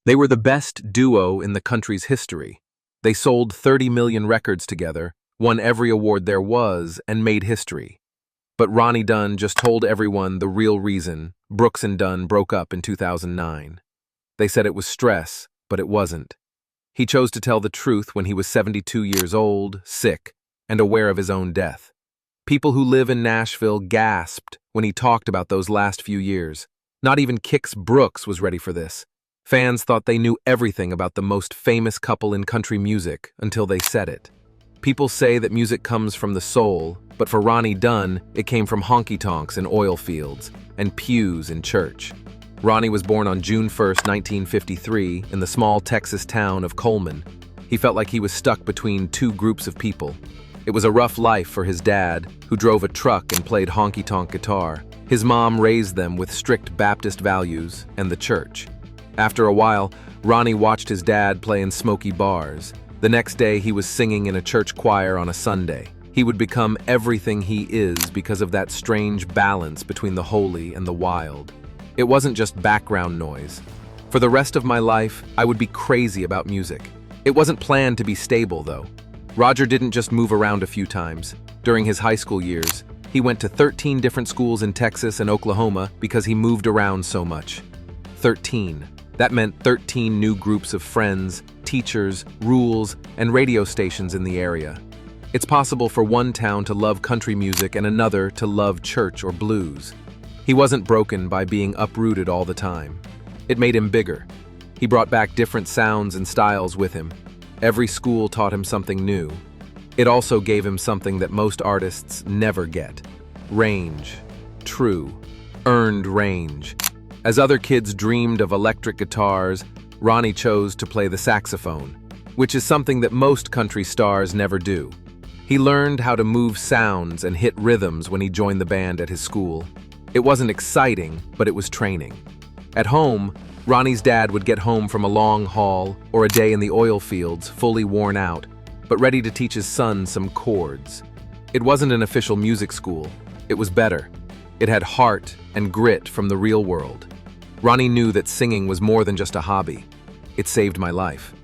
They were the best duo in the country's history. They sold 30 million records together, won every award there was, and made history. But Ronnie Dunn just told everyone the real reason Brooks and Dunn broke up in 2009. They said it was stress, but it wasn't. He chose to tell the truth when he was 72 years old, sick, and aware of his own death. People who live in Nashville gasped when he talked about those last few years. Not even Kix Brooks was ready for this. Fans thought they knew everything about the most famous couple in country music until they said it. People say that music comes from the soul, but for Ronnie Dunn, it came from honky-tonks in oil fields and pews in church. Ronnie was born on June 1, 1953, in the small Texas town of Coleman. He felt like he was stuck between two groups of people. It was a rough life for his dad, who drove a truck and played honky-tonk guitar. His mom raised them with strict Baptist values and the church. After a while, Ronnie watched his dad play in smoky bars. The next day, he was singing in a church choir on a Sunday. He would become everything he is because of that strange balance between the holy and the wild. It wasn't just background noise. For the rest of my life, I would be crazy about music. It wasn't planned to be stable, though. Roger didn't just move around a few times. During his high school years, he went to 13 different schools in Texas and Oklahoma because he moved around so much. 13. That meant 13 new groups of friends, teachers, rules, and radio stations in the area. It's possible for one town to love country music and another to love church or blues. He wasn't broken by being uprooted all the time. It made him bigger. He brought back different sounds and styles with him. Every school taught him something new. It also gave him something that most artists never get: range. True, earned range. As other kids dreamed of electric guitars, Ronnie chose to play the saxophone, which is something that most country stars never do. He learned how to move sounds and hit rhythms when he joined the band at his school. It wasn't exciting, but it was training. At home, Ronnie's dad would get home from a long haul or a day in the oil fields, fully worn out, but ready to teach his son some chords. It wasn't an official music school. It was better. It had heart and grit from the real world. Ronnie knew that singing was more than just a hobby. It saved my life.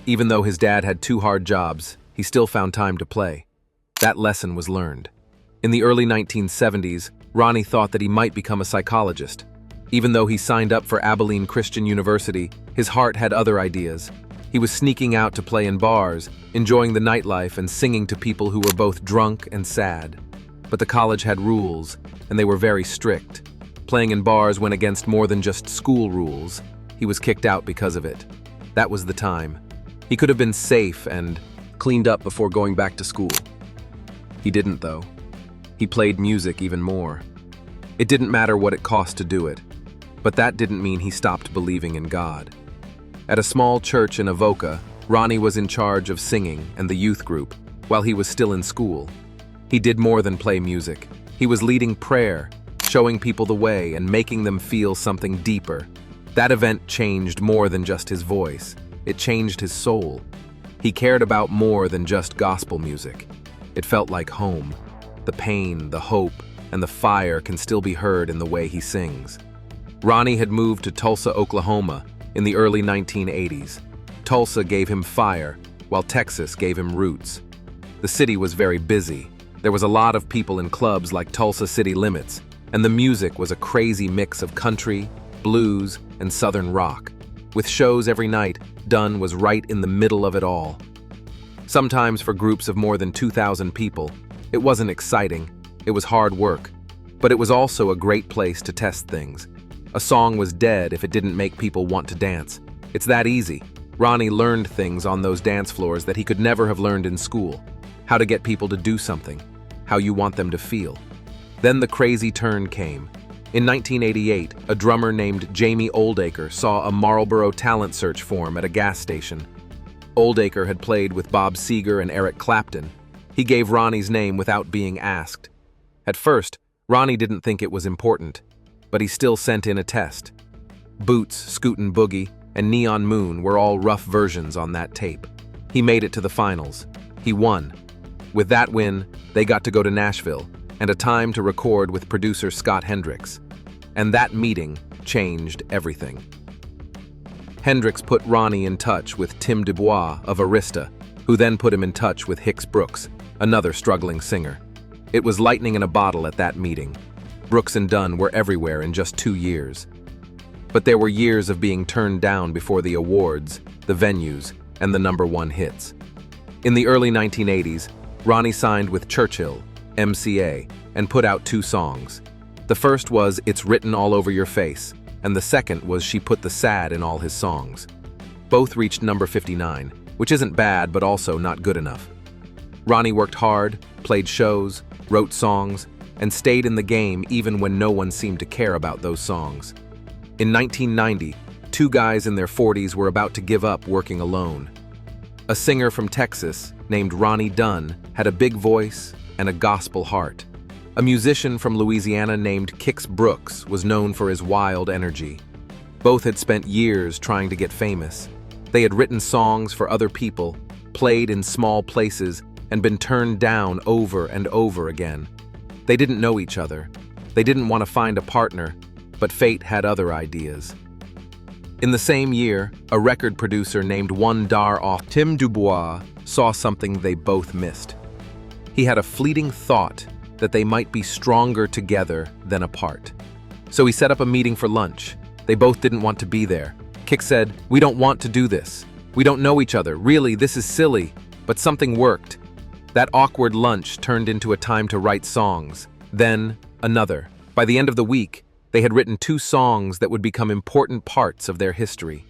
Even though his dad had two hard jobs, he still found time to play. That lesson was learned. In the early 1970s, Ronnie thought that he might become a psychologist. Even though he signed up for Abilene Christian University, his heart had other ideas. He was sneaking out to play in bars, enjoying the nightlife and singing to people who were both drunk and sad. But the college had rules, and they were very strict. Playing in bars went against more than just school rules. He was kicked out because of it. That was the time. He could have been safe and cleaned up before going back to school. He didn't, though. He played music even more. It didn't matter what it cost to do it. But that didn't mean he stopped believing in God. At a small church in Avoca, Ronnie was in charge of singing and the youth group while he was still in school. He did more than play music. He was leading prayer, showing people the way and making them feel something deeper. That event changed more than just his voice. It changed his soul. He cared about more than just gospel music. It felt like home. The pain, the hope, and the fire can still be heard in the way he sings. Ronnie had moved to Tulsa, Oklahoma in the early 1980s. Tulsa gave him fire, while Texas gave him roots. The city was very busy. There was a lot of people in clubs like Tulsa City Limits, and the music was a crazy mix of country, blues, and southern rock. With shows every night, Dunn was right in the middle of it all. Sometimes for groups of more than 2,000 people, it wasn't exciting, it was hard work, but it was also a great place to test things. A song was dead if it didn't make people want to dance. It's that easy. Ronnie learned things on those dance floors that he could never have learned in school. How to get people to do something, how you want them to feel. Then the crazy turn came. In 1988, a drummer named Jamie Oldacre saw a Marlboro talent search form at a gas station. Oldacre had played with Bob Seger and Eric Clapton. He gave Ronnie's name without being asked. At first, Ronnie didn't think it was important, but he still sent in a test. Boots, Scootin' Boogie, and Neon Moon were all rough versions on that tape. He made it to the finals. He won. With that win, they got to go to Nashville, and a time to record with producer Scott Hendricks. And that meeting changed everything. Hendrix put Ronnie in touch with Tim Dubois of Arista, who then put him in touch with Kix Brooks, another struggling singer. It was lightning in a bottle at that meeting. Brooks and Dunn were everywhere in just 2 years. But there were years of being turned down before the awards, the venues, and the #1 hits. In the early 1980s, Ronnie signed with Churchill, MCA, and put out 2 songs. The first was It's Written All Over Your Face, and the second was She Put the Sad in All His Songs. Both reached number 59, which isn't bad but also not good enough. Ronnie worked hard, played shows, wrote songs, and stayed in the game even when no one seemed to care about those songs. In 1990, 2 guys in their 40s were about to give up working alone. A singer from Texas named Ronnie Dunn had a big voice and a gospel heart. A musician from Louisiana named Kix Brooks was known for his wild energy. Both had spent years trying to get famous. They had written songs for other people, played in small places, and been turned down over and over again. They didn't know each other. They didn't want to find a partner, but fate had other ideas. In the same year, a record producer named One Dar off Tim Dubois saw something they both missed. He had a fleeting thought that they might be stronger together than apart. So he set up a meeting for lunch. They both didn't want to be there. Kix said, "We don't want to do this. We don't know each other. Really, this is silly." But something worked. That awkward lunch turned into a time to write songs. Then, another. By the end of the week, they had written 2 songs that would become important parts of their history.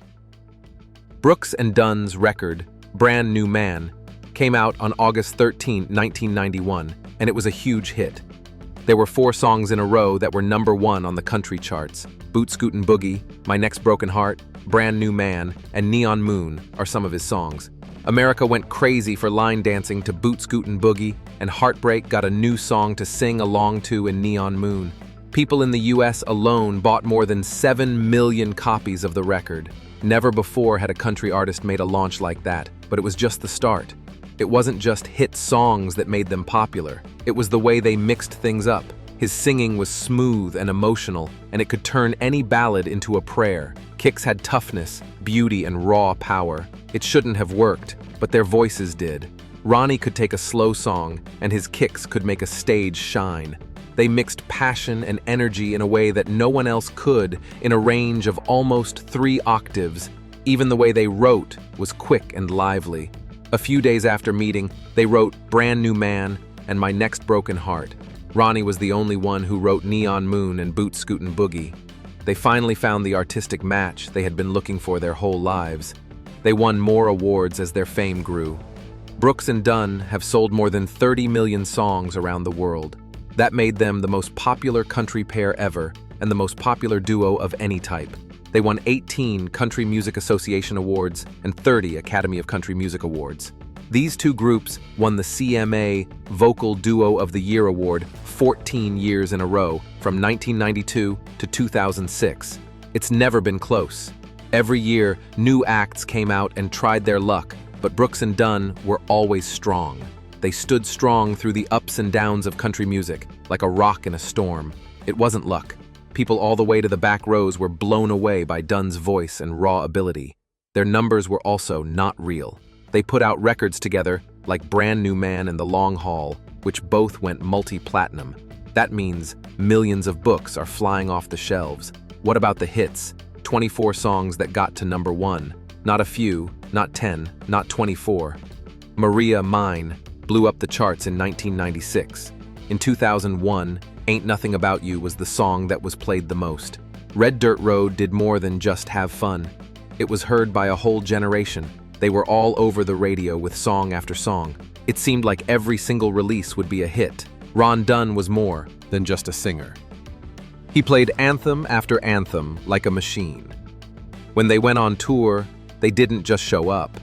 Brooks and Dunn's record, Brand New Man, came out on August 13, 1991, and it was a huge hit. There were 4 songs in a row that were #1 on the country charts. Boot Scootin' Boogie, My Next Broken Heart, Brand New Man, and Neon Moon are some of his songs. America went crazy for line dancing to Boot Scootin' Boogie, and Heartbreak got a new song to sing along to in Neon Moon. People in the US alone bought more than 7 million copies of the record. Never before had a country artist made a launch like that, but it was just the start. It wasn't just hit songs that made them popular. It was the way they mixed things up. His singing was smooth and emotional, and it could turn any ballad into a prayer. Kix had toughness, beauty, and raw power. It shouldn't have worked, but their voices did. Ronnie could take a slow song, and his Kix could make a stage shine. They mixed passion and energy in a way that no one else could, in a range of almost 3 octaves. Even the way they wrote was quick and lively. A few days after meeting, they wrote Brand New Man and My Next Broken Heart. Ronnie was the only one who wrote Neon Moon and Boot Scootin' Boogie. They finally found the artistic match they had been looking for their whole lives. They won more awards as their fame grew. Brooks and Dunn have sold more than 30 million songs around the world. That made them the most popular country pair ever and the most popular duo of any type. They won 18 Country Music Association Awards and 30 Academy of Country Music Awards. These 2 groups won the CMA Vocal Duo of the Year Award 14 years in a row from 1992 to 2006. It's never been close. Every year, new acts came out and tried their luck, but Brooks and Dunn were always strong. They stood strong through the ups and downs of country music, like a rock in a storm. It wasn't luck. People all the way to the back rows were blown away by Dunn's voice and raw ability. Their numbers were also not real. They put out records together, like Brand New Man and The Long Haul, which both went multi-platinum. That means millions of books are flying off the shelves. What about the hits? 24 songs that got to #1. Not a few, not 10, not 24. Maria Mine blew up the charts in 1996. In 2001, Ain't Nothing About You was the song that was played the most. Red Dirt Road did more than just have fun. It was heard by a whole generation. They were all over the radio with song after song. It seemed like every single release would be a hit. Ron Dunn was more than just a singer. He played anthem after anthem like a machine. When they went on tour, they didn't just show up.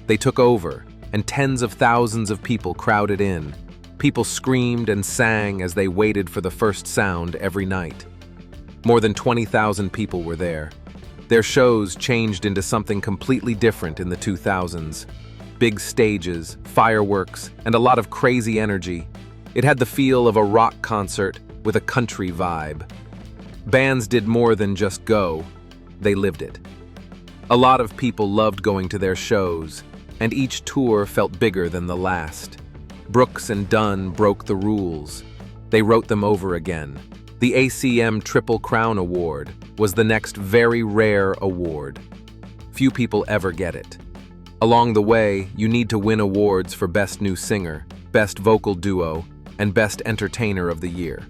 They took over, and tens of thousands of people crowded in. People screamed and sang as they waited for the first sound every night. More than 20,000 people were there. Their shows changed into something completely different in the 2000s. Big stages, fireworks, and a lot of crazy energy. It had the feel of a rock concert with a country vibe. Bands did more than just go, they lived it. A lot of people loved going to their shows, and each tour felt bigger than the last. Brooks and Dunn broke the rules. They wrote them over again. The ACM Triple Crown Award was the next very rare award. Few people ever get it. Along the way, you need to win awards for Best New Singer, Best Vocal Duo, and Best Entertainer of the Year.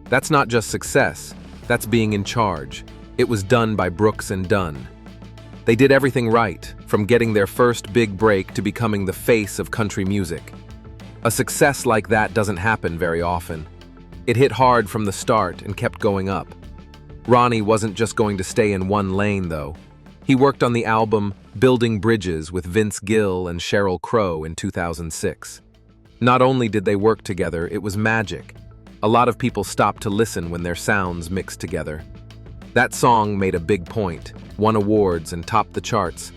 That's not just success, that's being in charge. It was done by Brooks and Dunn. They did everything right, from getting their first big break to becoming the face of country music. A success like that doesn't happen very often. It hit hard from the start and kept going up. Ronnie wasn't just going to stay in one lane, though. He worked on the album Building Bridges with Vince Gill and Sheryl Crow in 2006. Not only did they work together, it was magic. A lot of people stopped to listen when their sounds mixed together. That song made a big point, won awards, and topped the charts.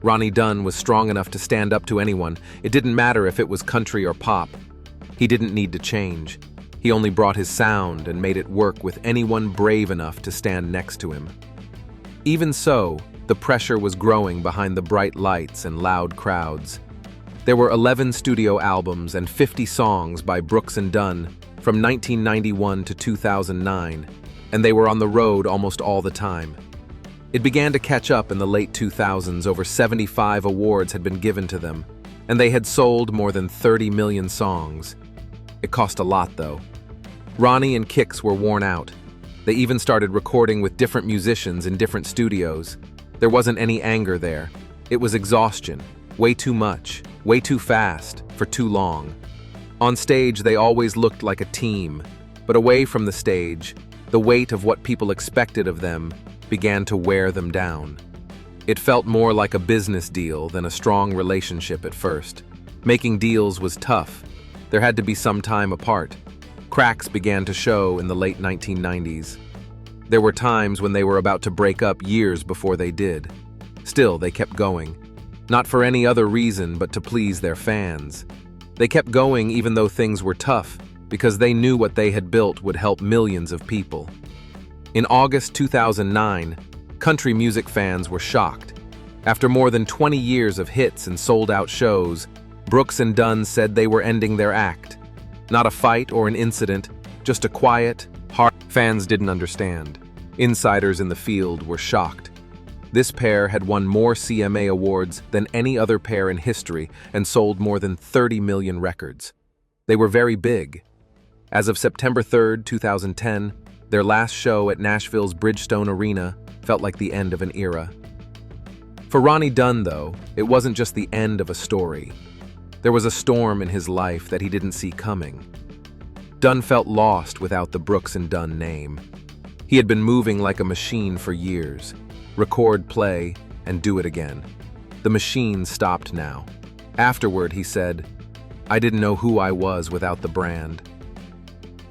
Ronnie Dunn was strong enough to stand up to anyone. It didn't matter if it was country or pop. He didn't need to change. He only brought his sound and made it work with anyone brave enough to stand next to him. Even so, the pressure was growing behind the bright lights and loud crowds. There were 11 studio albums and 50 songs by Brooks and Dunn from 1991 to 2009, and they were on the road almost all the time. It began to catch up in the late 2000s. Over 75 awards had been given to them, and they had sold more than 30 million songs. It cost a lot, though. Ronnie and Kix were worn out. They even started recording with different musicians in different studios. There wasn't any anger there. It was exhaustion. Way too much, way too fast, for too long. On stage, they always looked like a team, but away from the stage, the weight of what people expected of them began to wear them down. It felt more like a business deal than a strong relationship at first. Making deals was tough. There had to be some time apart. Cracks began to show in the late 1990s. There were times when they were about to break up years before they did. Still, they kept going. Not for any other reason but to please their fans. They kept going even though things were tough, because they knew what they had built would help millions of people. In August 2009, country music fans were shocked. After more than 20 years of hits and sold-out shows, Brooks and Dunn said they were ending their act. Not a fight or an incident, just a quiet, hard. Fans didn't understand. Insiders in the field were shocked. This pair had won more CMA awards than any other pair in history and sold more than 30 million records. They were very big. As of September 3, 2010, their last show at Nashville's Bridgestone Arena felt like the end of an era. For Ronnie Dunn, though, it wasn't just the end of a story. There was a storm in his life that he didn't see coming. Dunn felt lost without the Brooks and Dunn name. He had been moving like a machine for years. Record, play, and do it again. The machine stopped now. Afterward, he said, "I didn't know who I was without the brand."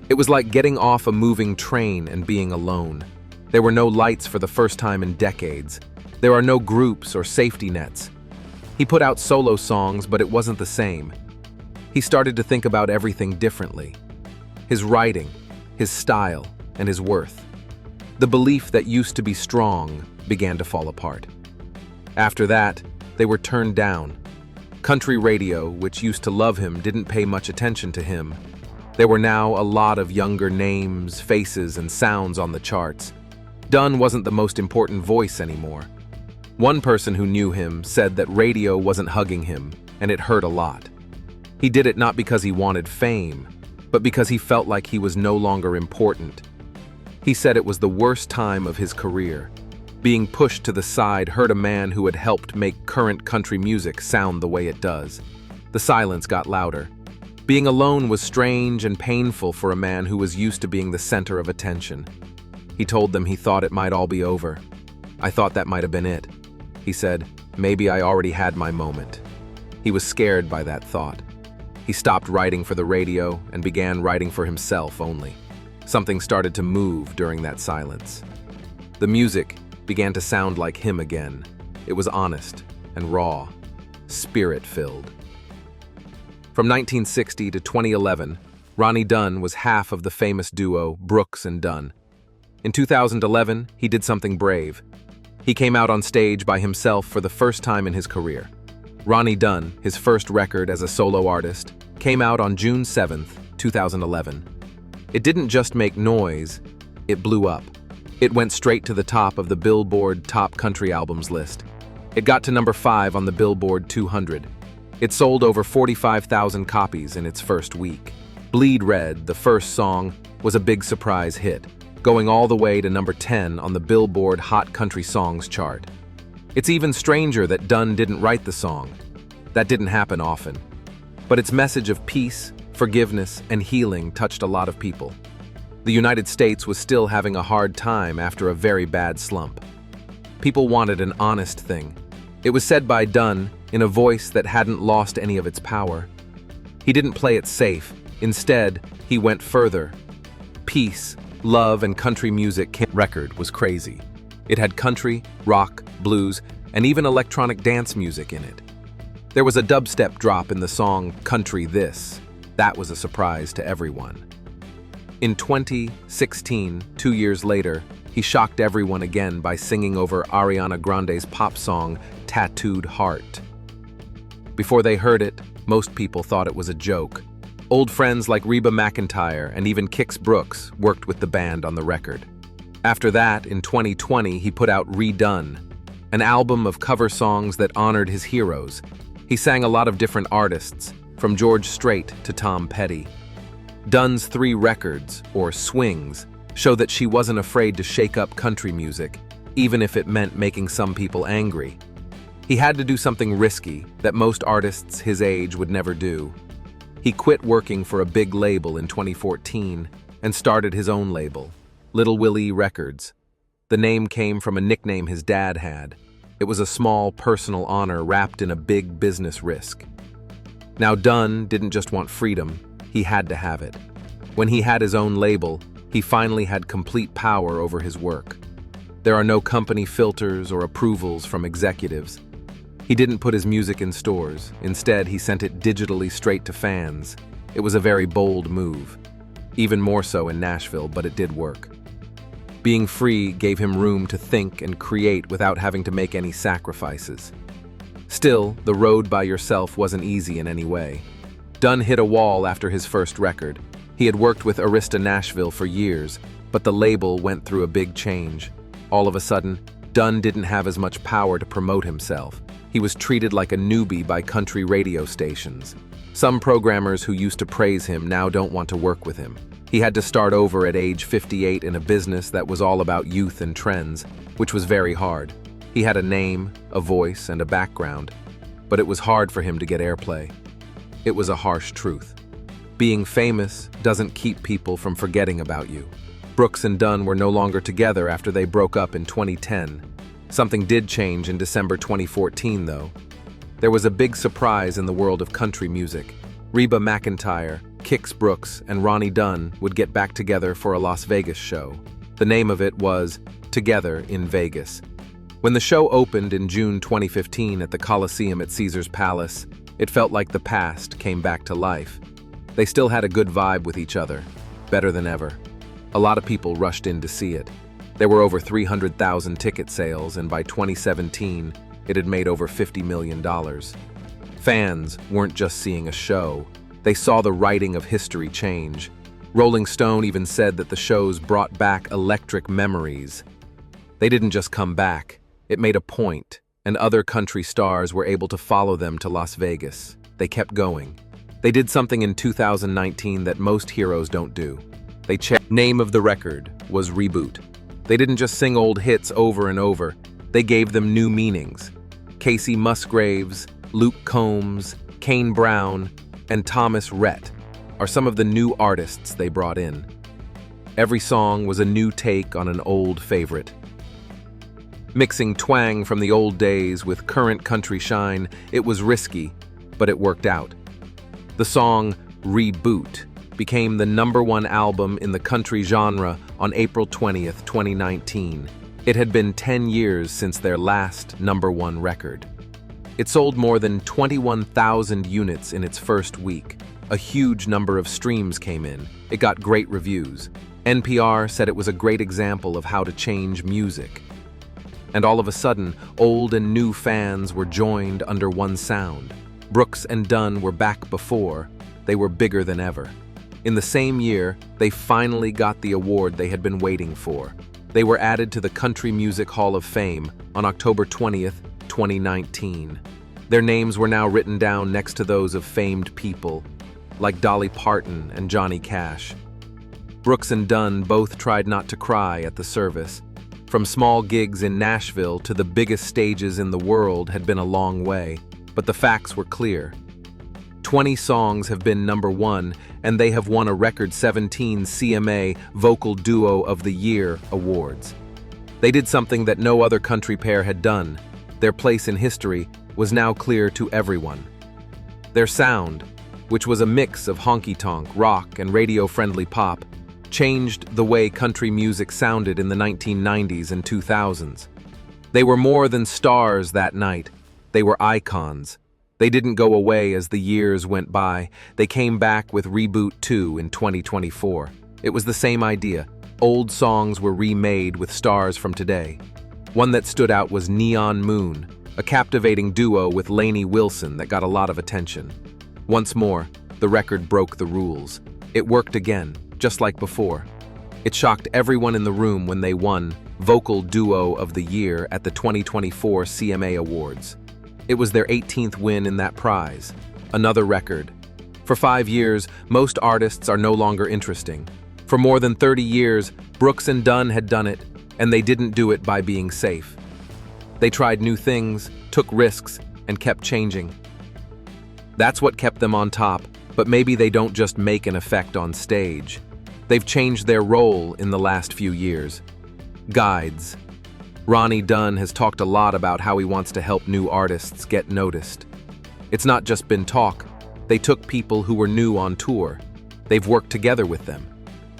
It was like getting off a moving train and being alone. There were no lights for the first time in decades. There are no groups or safety nets. He put out solo songs, but it wasn't the same. He started to think about everything differently. His writing, his style, and his worth. The belief that used to be strong began to fall apart. After that, they were turned down. Country radio, which used to love him, didn't pay much attention to him. There were now a lot of younger names, faces, and sounds on the charts. Dunn wasn't the most important voice anymore. One person who knew him said that radio wasn't hugging him, and it hurt a lot. He did it not because he wanted fame, but because he felt like he was no longer important. He said it was the worst time of his career. Being pushed to the side hurt a man who had helped make current country music sound the way it does. The silence got louder. Being alone was strange and painful for a man who was used to being the center of attention. He told them he thought it might all be over. "I thought that might have been it." He said, "Maybe I already had my moment." He was scared by that thought. He stopped writing for the radio and began writing for himself only. Something started to move during that silence. The music began to sound like him again. It was honest and raw, spirit-filled. From 1960 to 2011, Ronnie Dunn was half of the famous duo Brooks and Dunn. In 2011, he did something brave. He came out on stage by himself for the first time in his career. Ronnie Dunn, his first record as a solo artist, came out on June 7, 2011. It didn't just make noise, it blew up. It went straight to the top of the Billboard Top Country Albums list. It got to number 5 on the Billboard 200. It sold over 45,000 copies in its first week. Bleed Red, the first song, was a big surprise hit, going all the way to number 10 on the Billboard Hot Country Songs chart. It's even stranger that Dunn didn't write the song. That didn't happen often. But its message of peace, forgiveness, and healing touched a lot of people. The United States was still having a hard time after a very bad slump. People wanted an honest thing. It was said by Dunn in a voice that hadn't lost any of its power. He didn't play it safe. Instead, he went further. Peace, love, and country music record was crazy. It had country, rock, blues, and even electronic dance music in it. There was a dubstep drop in the song Country This. That was a surprise to everyone. In 2016, 2 years later, he shocked everyone again by singing over Ariana Grande's pop song Tattooed Heart. Before they heard it, most people thought it was a joke. Old friends like Reba McEntire and even Kix Brooks worked with the band on the record. After that, in 2020, he put out Redone, an album of cover songs that honored his heroes. He sang a lot of different artists, from George Strait to Tom Petty. Dunn's 3 records, or swings, show that she wasn't afraid to shake up country music, even if it meant making some people angry. He had to do something risky that most artists his age would never do. He quit working for a big label in 2014 and started his own label, Little Willie Records. The name came from a nickname his dad had. It was a small personal honor wrapped in a big business risk. Now Dunn didn't just want freedom, he had to have it. When he had his own label, he finally had complete power over his work. There are no company filters or approvals from executives. He didn't put his music in stores. Instead, he sent it digitally straight to fans. It was a very bold move. Even more so in Nashville, but it did work. Being free gave him room to think and create without having to make any sacrifices. Still, the road by yourself wasn't easy in any way. Dunn hit a wall after his first record. He had worked with Arista Nashville for years, but the label went through a big change. All of a sudden, Dunn didn't have as much power to promote himself. He was treated like a newbie by country radio stations. Some programmers who used to praise him now don't want to work with him. He had to start over at age 58 in a business that was all about youth and trends, which was very hard. He had a name, a voice, and a background, but it was hard for him to get airplay. It was a harsh truth. Being famous doesn't keep people from forgetting about you. Brooks and Dunn were no longer together after they broke up in 2010. Something did change in December 2014, though. There was a big surprise in the world of country music. Reba McEntire, Kix Brooks, and Ronnie Dunn would get back together for a Las Vegas show. The name of it was Together in Vegas. When the show opened in June 2015 at the Coliseum at Caesar's Palace, it felt like the past came back to life. They still had a good vibe with each other, better than ever. A lot of people rushed in to see it. There were over 300,000 ticket sales, and by 2017, it had made over $50 million. Fans weren't just seeing a show. They saw the writing of history change. Rolling Stone even said that the shows brought back electric memories. They didn't just come back. It made a point, and other country stars were able to follow them to Las Vegas. They kept going. They did something in 2019 that most heroes don't do. They checked. Name of the record was Reboot. They didn't just sing old hits over and over. They gave them new meanings. Casey Musgraves, Luke Combs, Kane Brown, and Thomas Rhett are some of the new artists they brought in. Every song was a new take on an old favorite. Mixing twang from the old days with current country shine, it was risky, but it worked out. The song Reboot became the #1 album in the country genre on April 20th, 2019. It had been 10 years since their last #1 record. It sold more than 21,000 units in its first week. A huge number of streams came in. It got great reviews. NPR said it was a great example of how to change music. And all of a sudden, old and new fans were joined under one sound. Brooks and Dunn were back before. They were bigger than ever. In the same year, they finally got the award they had been waiting for. They were added to the Country Music Hall of Fame on October 20th, 2019. Their names were now written down next to those of famed people, like Dolly Parton and Johnny Cash. Brooks and Dunn both tried not to cry at the service. From small gigs in Nashville to the biggest stages in the world had been a long way, but the facts were clear. 20 songs have been #1, and they have won a record 17 CMA Vocal Duo of the Year awards. They did something that no other country pair had done. Their place in history was now clear to everyone. Their sound, which was a mix of honky-tonk, rock, and radio-friendly pop, changed the way country music sounded in the 1990s and 2000s. They were more than stars that night. They were icons. They didn't go away as the years went by. They came back with Reboot 2 in 2024. It was the same idea. Old songs were remade with stars from today. One that stood out was Neon Moon, a captivating duo with Lainey Wilson that got a lot of attention. Once more, the record broke the rules. It worked again, just like before. It shocked everyone in the room when they won Vocal Duo of the Year at the 2024 CMA Awards. It was their 18th win in that prize, another record. For 5 years, most artists are no longer interesting. For more than 30 years, Brooks and Dunn had done it, and they didn't do it by being safe. They tried new things, took risks, and kept changing. That's what kept them on top, but maybe they don't just make an effect on stage. They've changed their role in the last few years. Guides. Ronnie Dunn has talked a lot about how he wants to help new artists get noticed. It's not just been talk. They took people who were new on tour. They've worked together with them.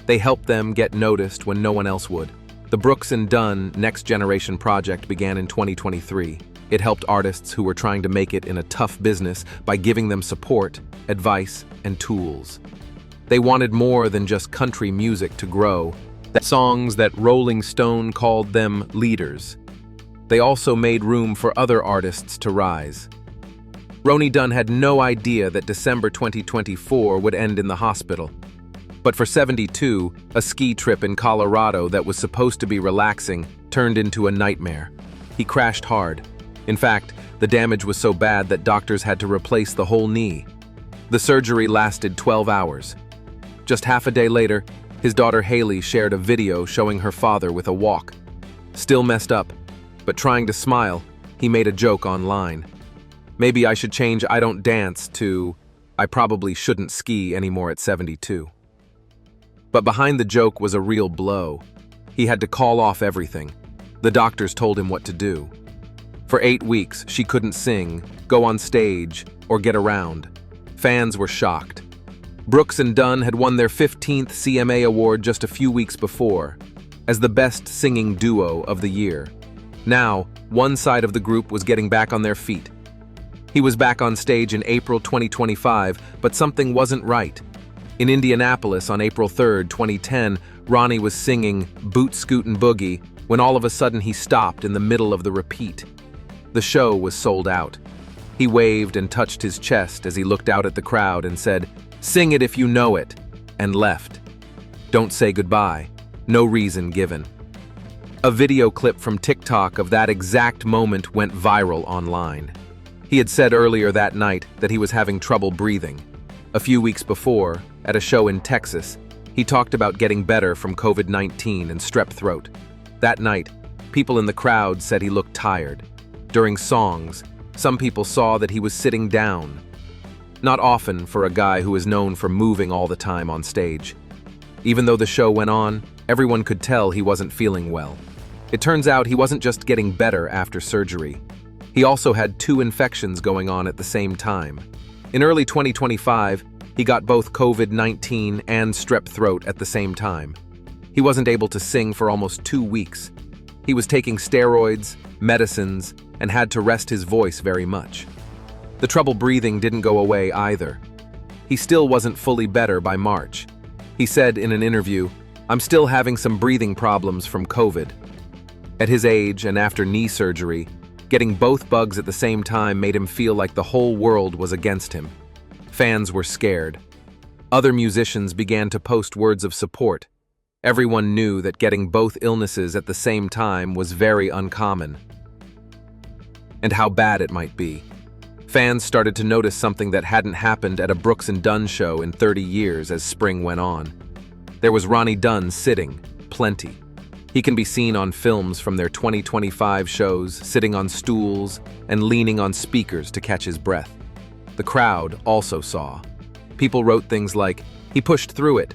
They helped them get noticed when no one else would. The Brooks and Dunn Next Generation project began in 2023. It helped artists who were trying to make it in a tough business by giving them support, advice, and tools. They wanted more than just country music to grow. Songs that Rolling Stone called them leaders. They also made room for other artists to rise. Ronnie Dunn had no idea that December 2024 would end in the hospital. But for 72, a ski trip in Colorado that was supposed to be relaxing turned into a nightmare. He crashed hard. In fact, the damage was so bad that doctors had to replace the whole knee. The surgery lasted 12 hours. Just half a day later, his daughter Haley shared a video showing her father with a walk. Still messed up, but trying to smile, he made a joke online. Maybe I should change "I don't dance" to "I probably shouldn't ski anymore at 72. But behind the joke was a real blow. He had to call off everything. The doctors told him what to do. For 8 weeks, she couldn't sing, go on stage, or get around. Fans were shocked. Brooks and Dunn had won their 15th CMA award just a few weeks before, as the best singing duo of the year. Now, one side of the group was getting back on their feet. He was back on stage in April 2025, but something wasn't right. In Indianapolis on April 3, 2010, Ronnie was singing "Boot Scootin' Boogie" when all of a sudden he stopped in the middle of the repeat. The show was sold out. He waved and touched his chest as he looked out at the crowd and said, "Sing it if you know it," and left. Don't say goodbye. No reason given. A video clip from TikTok of that exact moment went viral online. He had said earlier that night that he was having trouble breathing. A few weeks before, at a show in Texas, he talked about getting better from COVID-19 and strep throat. That night, people in the crowd said he looked tired. During songs, some people saw that he was sitting down. Not often for a guy who is known for moving all the time on stage. Even though the show went on, everyone could tell he wasn't feeling well. It turns out he wasn't just getting better after surgery. He also had 2 infections going on at the same time. In early 2025, he got both COVID-19 and strep throat at the same time. He wasn't able to sing for almost 2 weeks. He was taking steroids, medicines, and had to rest his voice very much. The trouble breathing didn't go away either. He still wasn't fully better by March. He said in an interview, "I'm still having some breathing problems from COVID." At his age and after knee surgery, getting both bugs at the same time made him feel like the whole world was against him. Fans were scared. Other musicians began to post words of support. Everyone knew that getting both illnesses at the same time was very uncommon, and how bad it might be. Fans started to notice something that hadn't happened at a Brooks and Dunn show in 30 years as spring went on. There was Ronnie Dunn sitting, plenty. He can be seen on films from their 2025 shows, sitting on stools and leaning on speakers to catch his breath. The crowd also saw. People wrote things like, "He pushed through it,"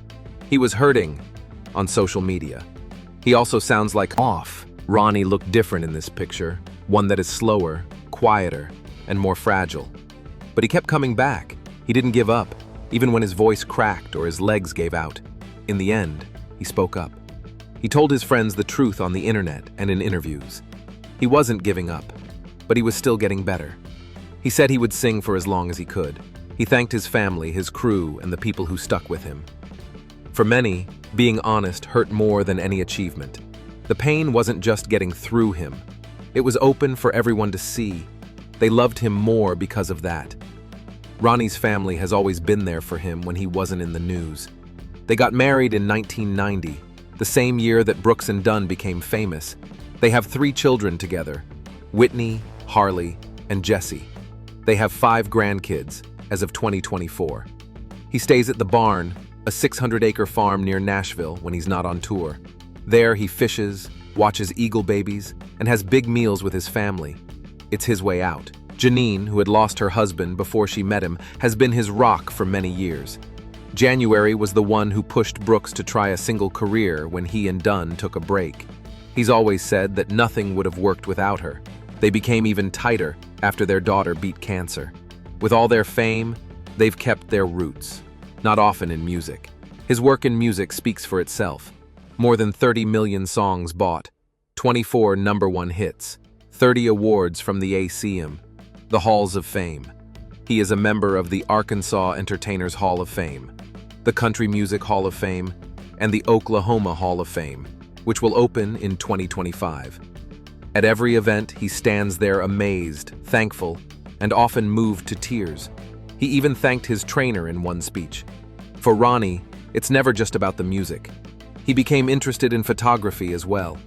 "He was hurting," on social media. He also sounds like off. Ronnie looked different in this picture, one that is slower, quieter, and more fragile. But he kept coming back. He didn't give up, even when his voice cracked or his legs gave out. In the end, he spoke up. He told his friends the truth on the internet and in interviews. He wasn't giving up, but he was still getting better. He said he would sing for as long as he could. He thanked his family, his crew, and the people who stuck with him. For many, being honest hurt more than any achievement. The pain wasn't just getting through him. It was open for everyone to see. They loved him more because of that. Ronnie's family has always been there for him when he wasn't in the news. They got married in 1990, the same year that Brooks and Dunn became famous. They have 3 children together, Whitney, Harley, and Jesse. They have 5 grandkids as of 2024. He stays at the Barn, a 600-acre farm near Nashville when he's not on tour. There he fishes, watches eagle babies, and has big meals with his family. It's his way out. Janine, who had lost her husband before she met him, has been his rock for many years. January was the one who pushed Brooks to try a single career when he and Dunn took a break. He's always said that nothing would have worked without her. They became even tighter after their daughter beat cancer. With all their fame, they've kept their roots, not often in music. His work in music speaks for itself. More than 30 million songs bought, 24 #1 hits, 30 awards from the ACM, the Halls of Fame. He is a member of the Arkansas Entertainers Hall of Fame, the Country Music Hall of Fame, and the Oklahoma Hall of Fame, which will open in 2025. At every event, he stands there amazed, thankful, and often moved to tears. He even thanked his trainer in one speech. For Ronnie, it's never just about the music. He became interested in photography as well.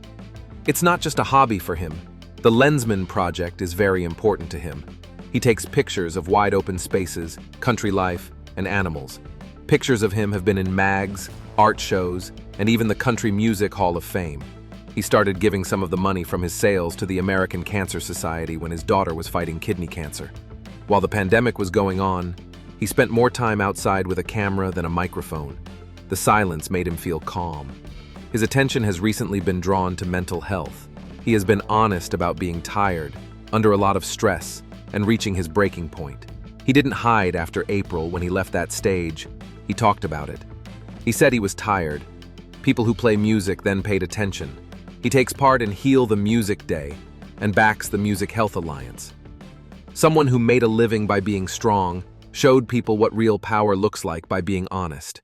It's not just a hobby for him. The Lensman project is very important to him. He takes pictures of wide-open spaces, country life, and animals. Pictures of him have been in mags, art shows, and even the Country Music Hall of Fame. He started giving some of the money from his sales to the American Cancer Society when his daughter was fighting kidney cancer. While the pandemic was going on, he spent more time outside with a camera than a microphone. The silence made him feel calm. His attention has recently been drawn to mental health. He has been honest about being tired, under a lot of stress, and reaching his breaking point. He didn't hide after April when he left that stage. He talked about it. He said he was tired. People who play music then paid attention. He takes part in Heal the Music Day and backs the Music Health Alliance. Someone who made a living by being strong, showed people what real power looks like by being honest.